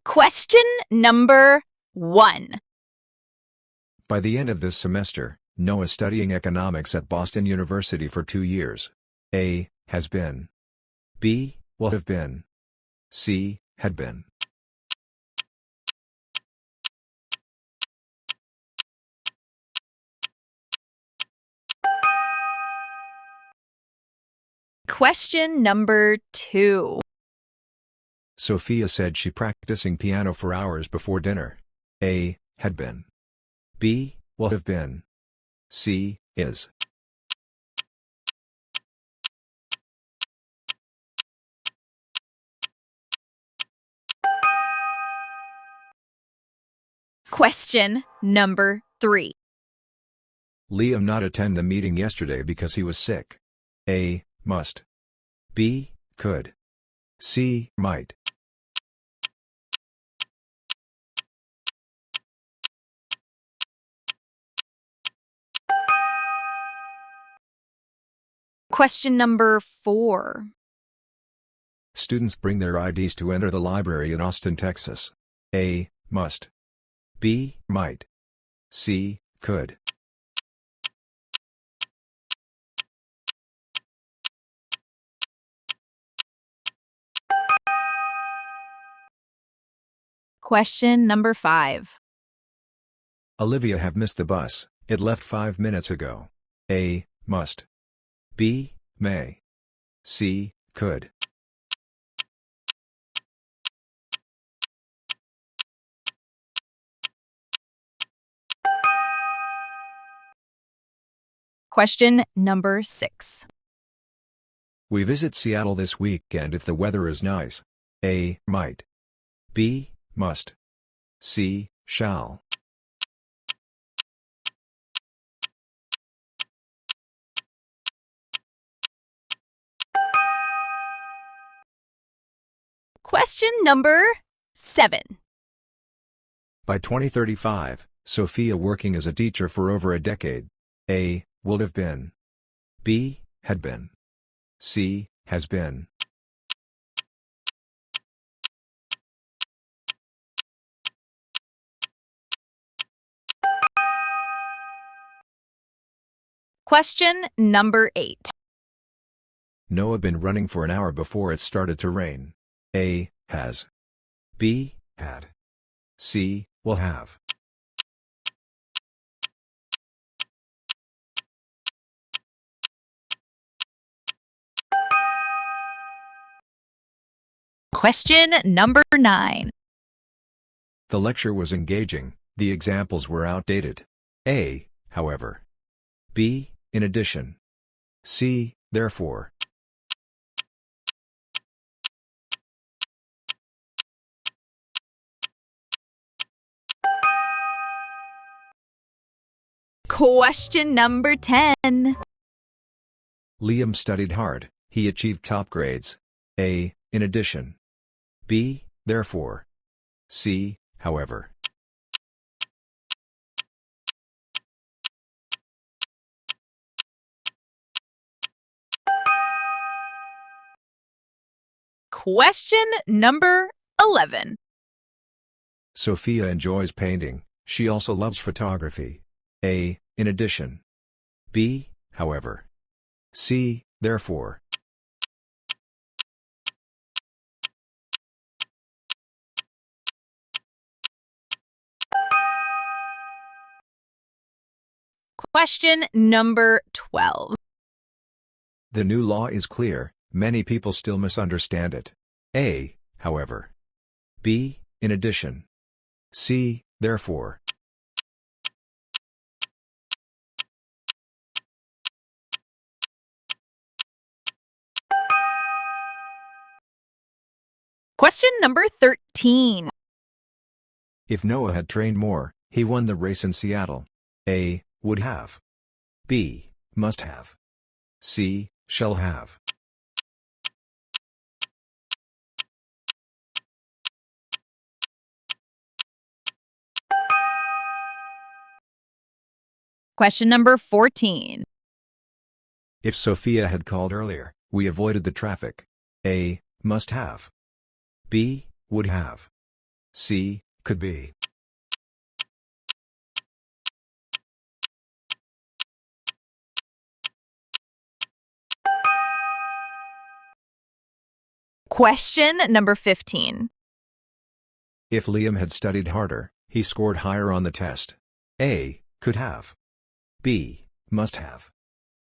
Question number 1. By the end of this semester, Noah is studying economics at Boston University for 2 years. A. Has been. B. Will have been. C. Had been. Question number 2. Sophia said she practicing piano for hours before dinner. A. Had been. B. Will have been. C. Is. Question number 3. Liam not attend the meeting yesterday because he was sick. A. Must. B. Could. C. Might. Question number 4. Students bring their IDs to enter the library in Austin, Texas. A. Must. B. Might. C. Could. Question number 5. Olivia have missed the bus. It left 5 minutes ago. A. Must. B. May. C. Could. Question number 6. We visit Seattle this weekend if the weather is nice. A. Might. B. Must. C. Shall. Question number 7. By 2035, Sophia working as a teacher for over a decade. A. Will have been. B. Had been. C. Has been. Question number 8. Noah been running for an hour before it started to rain. A. Has. B. Had. C. Will have. Question number 9. The lecture was engaging, the examples were outdated. A. However. B. In addition. C. Therefore. Question number 10. Liam studied hard, he achieved top grades. A. In addition. B. Therefore. C. However. Question number 11. Sophia enjoys painting, she also loves photography. A. In addition. B. However. C. Therefore. Question number 12. The new law is clear, many people still misunderstand it. A. However. B. In addition. C. Therefore. Question number 13. If Noah had trained more, he won the race in Seattle. A. Would have. B. Must have. C. Shall have. Question number 14. If Sophia had called earlier, we avoided the traffic. A. Must have. B. Would have. C, could be. Question number 15. If Liam had studied harder, he scored higher on the test. A, could have. B, must have.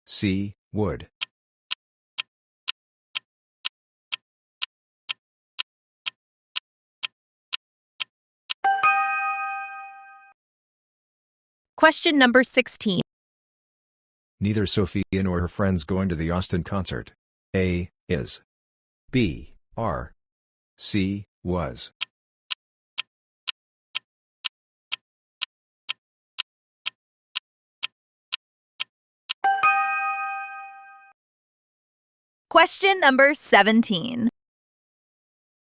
C, would. Question number 16. Neither Sophia nor her friends going to the Austin concert. A, is. B, are. C, was. Question number 17.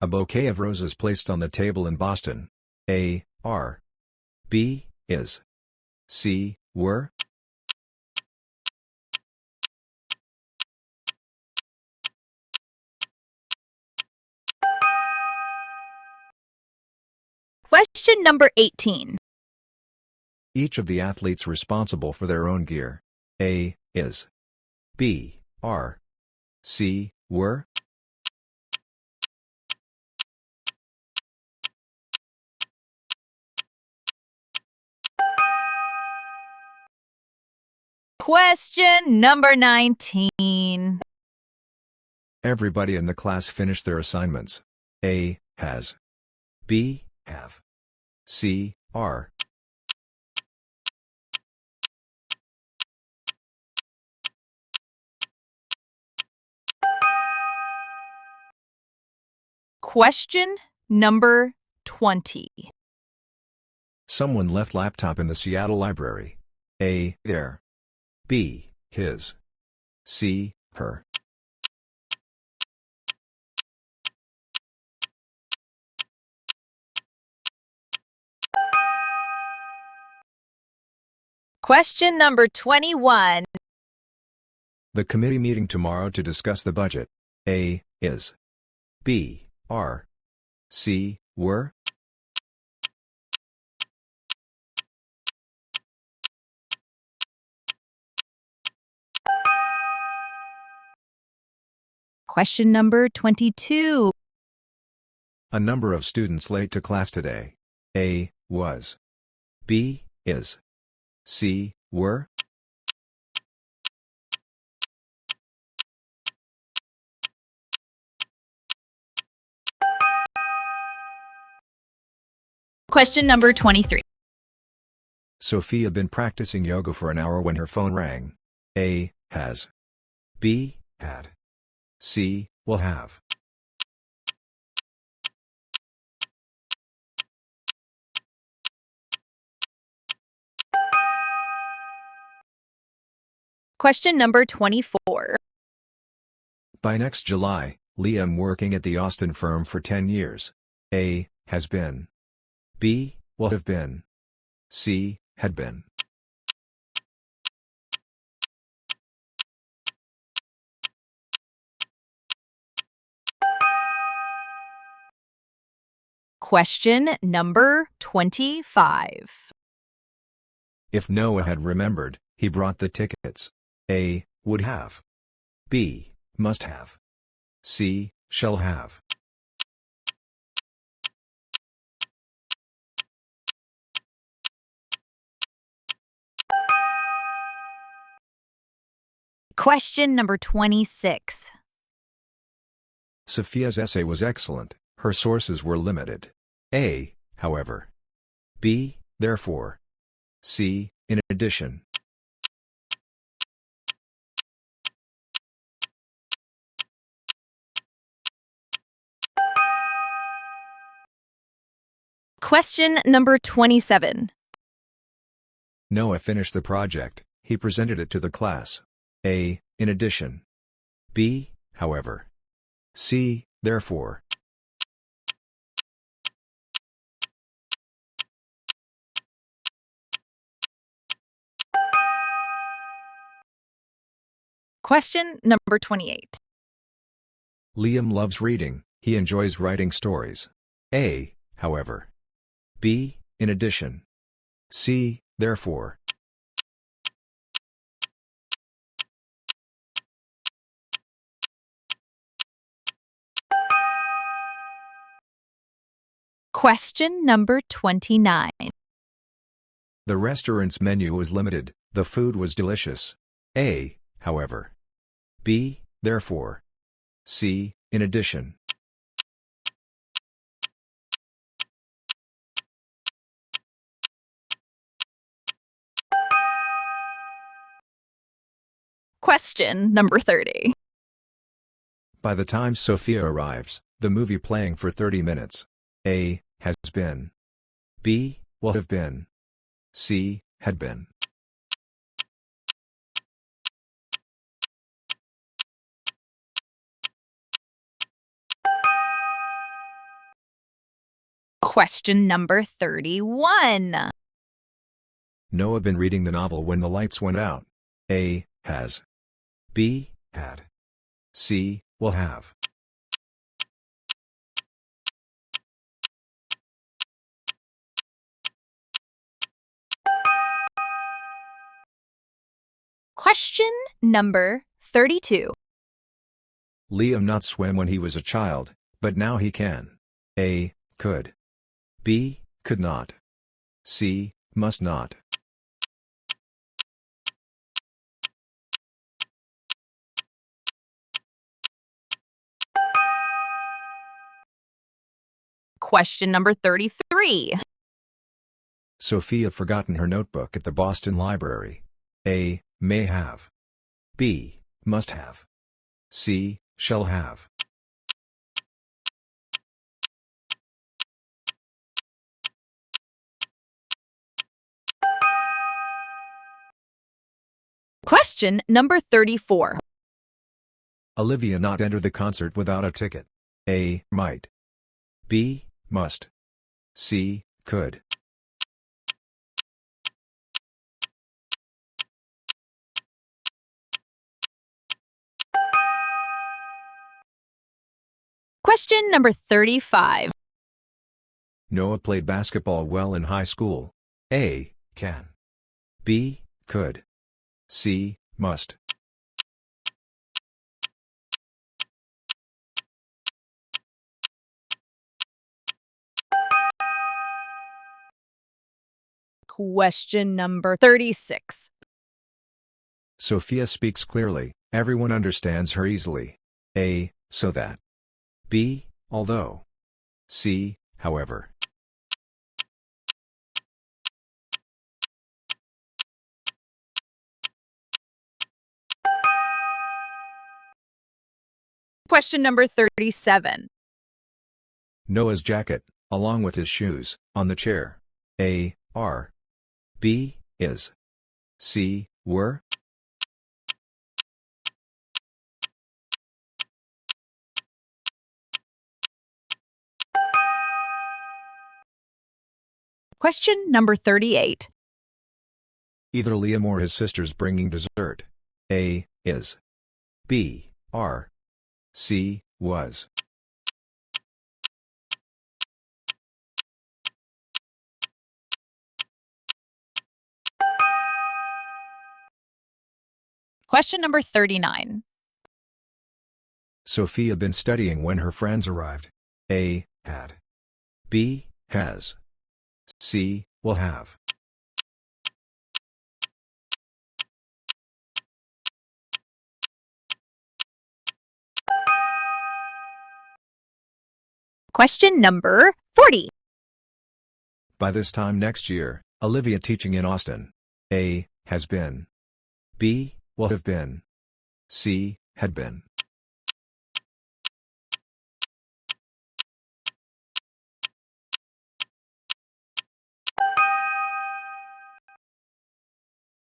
A bouquet of roses placed on the table in Boston. A, are. B, is. C, were. Question number 18. Each of the athletes responsible for their own gear. A, is. B, are. C, were. Question number 19. Everybody in the class finished their assignments. A, has. B, have. C, are. Question number 20. Someone left laptop in the Seattle library. A, there. B, his. C, her. Question number 21. The committee meeting tomorrow to discuss the budget. A, is. B, are. C, were. Question number 22. A number of students late to class today. A, was. B, is. C, were. Question number 23. Sophia been practicing yoga for an hour when her phone rang. A, has. B, had. C, will have. Question number 24. By next July, Liam working at the Austin firm for 10 years. A, has been. B, will have been. C, had been. Question number 25. If Noah had remembered, he brought the tickets. A, would have. B, must have. C, shall have. Question number 26. Sophia's essay was excellent. Her sources were limited. A, however. B, therefore. C, in addition. Question number 27. Noah finished the project. He presented it to the class. A, in addition. B, however. C, therefore. Question number 28. Liam loves reading. He enjoys writing stories. A, however. B, in addition. C, therefore. Question number 29. The restaurant's menu was limited, the food was delicious. A, however. B, therefore. C, in addition. Question number 30. By the time Sophia arrives, the movie playing for 30 minutes. A, has been. B, will have been. C, had been. Question number 31. Noah been reading the novel when the lights went out. A, has. B, had. C, will have. Question number 32. Liam not swim when he was a child, but now he can. A, could. B, could not. C, must not. Question number 33. Sophia forgotten her notebook at the Boston Library. A, may have. B, must have. C, shall have. Question number 34. Olivia not enter the concert without a ticket. A, might. B, must. C, could. Question number 35. Noah played basketball well in high school. A, can. B, could. C, must. Question number 36. Sophia speaks clearly, everyone understands her easily. A, so that. B, although. C, however. Question number 37. Noah's jacket, along with his shoes, on the chair. A, are. B, is. C, were. Question number 38. Either Liam or his sisters bringing dessert. A, is. B, are. C, was. Question number 39. Sophia been studying when her friends arrived. A, had. B, has. C, will have. Question number 40. By this time next year, Olivia teaching in Austin. A, has been. B, will have been. C, had been.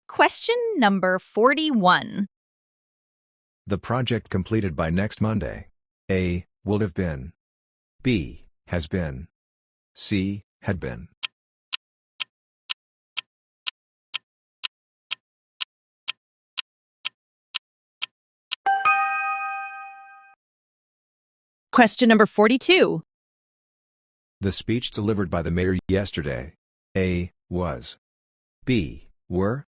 Question number 41. The project completed by next Monday. A, will have been. B, has been. C, had been. Question number 42. The speech delivered by the mayor yesterday. A. Was. B. Were.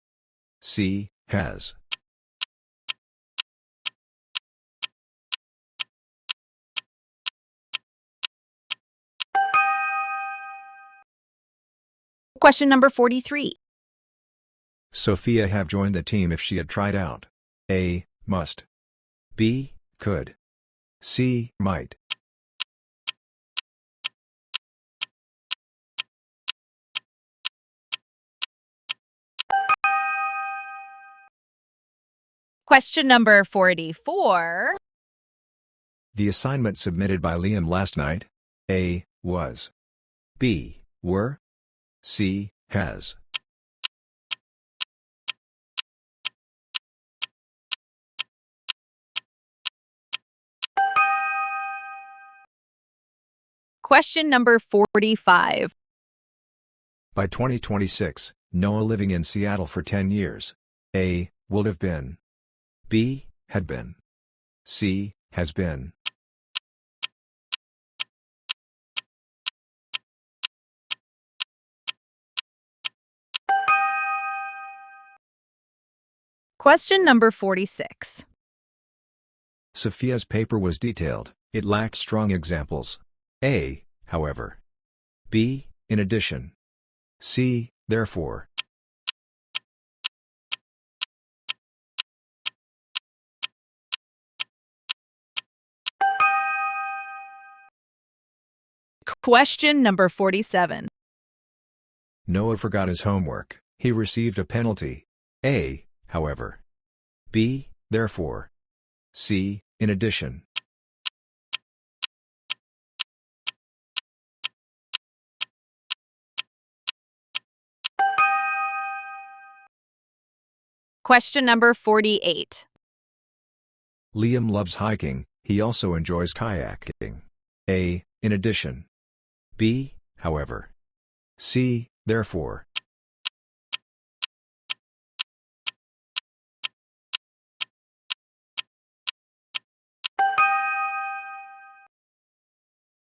C. Has. Question number 43. Sophia have joined the team if she had tried out. A. Must. B. Could. C. Might. Question number 44. The assignment submitted by Liam last night. A. Was. B. Were. C. Has. Question number 45. By 2026, Noah living in Seattle for 10 years. A. Would have been. B. Had been. C. Has been. Question number 46. Sophia's paper was detailed, it lacked strong examples. A. However. B. In addition. C. Therefore. Question number 47. Noah forgot his homework. He received a penalty. A. However. B. Therefore. C. In addition. Question number 48. Liam loves hiking, he also enjoys kayaking. A. In addition. B. However. C. Therefore.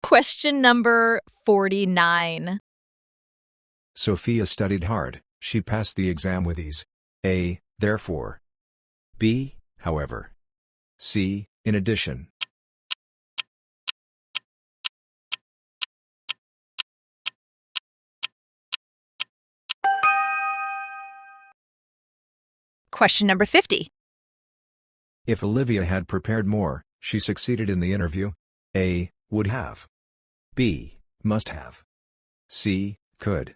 Question number 49. Sophia studied hard, she passed the exam with ease. A. Therefore. B. However. C. In addition. Question number 50. If Olivia had prepared more, she succeeded in the interview. A. Would have. B. Must have. C. Could.